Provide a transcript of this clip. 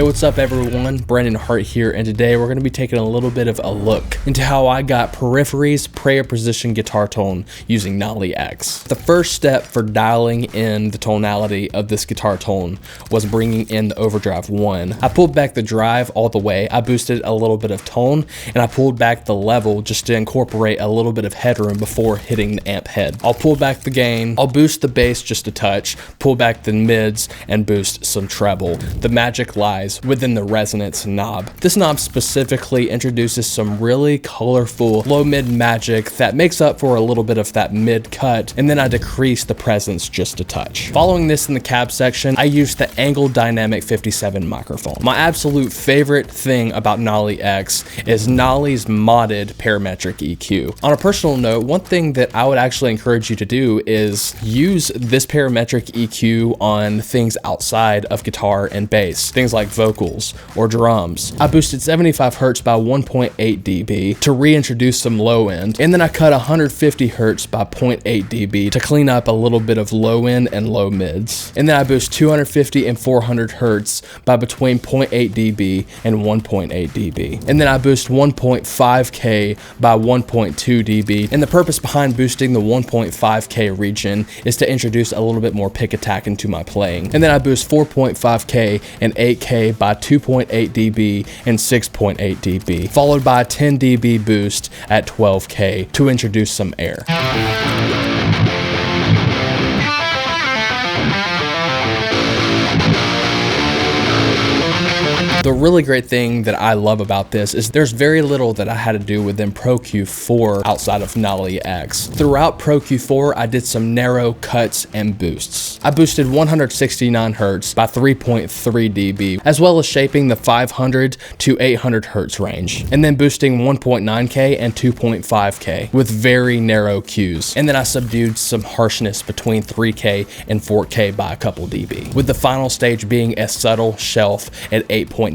Hey, what's up everyone? Brandon Hart here, and today we're going to be taking a little bit of a look into how I got Periphery's prayer position guitar tone using Nolly X. The first step for dialing in the tonality of this guitar tone was bringing in the overdrive 1. I pulled back the drive all the way, I boosted a little bit of tone, and I pulled back the level just to incorporate a little bit of headroom before hitting the amp head. I'll pull back the gain, I'll boost the bass just a touch, pull back the mids, and boost some treble. The magic lies within the resonance knob. This knob specifically introduces some really colorful low-mid magic that makes up for a little bit of that mid cut, and then I decrease the presence just a touch. Following this in the cab section, I used the Angle Dynamic 57 microphone. My absolute favorite thing about Nolly X is Nolly's modded parametric EQ. On a personal note, one thing that I would actually encourage you to do is use this parametric EQ on things outside of guitar and bass, things like vocals or drums. I boosted 75 Hz by 1.8 dB to reintroduce some low end, and then I cut 150 Hz by 0.8 dB to clean up a little bit of low end and low mids. And then I boost 250 and 400 Hz by between 0.8 dB and 1.8 dB. And then I boost 1.5K by 1.2 dB. And the purpose behind boosting the 1.5K region is to introduce a little bit more pick attack into my playing. And then I boost 4.5K and 8K by 2.8 dB and 6.8 dB, followed by a 10 dB boost at 12K to introduce some air. The really great thing that I love about this is there's very little that I had to do within Pro Q4 outside of Nolly X. Throughout Pro Q4, I did some narrow cuts and boosts. I boosted 169 Hz by 3.3 dB, as well as shaping the 500 to 800 Hz range, and then boosting 1.9K and 2.5K with very narrow cues. And then I subdued some harshness between 3K and 4K by a couple dB, with the final stage being a subtle shelf at 8.9K.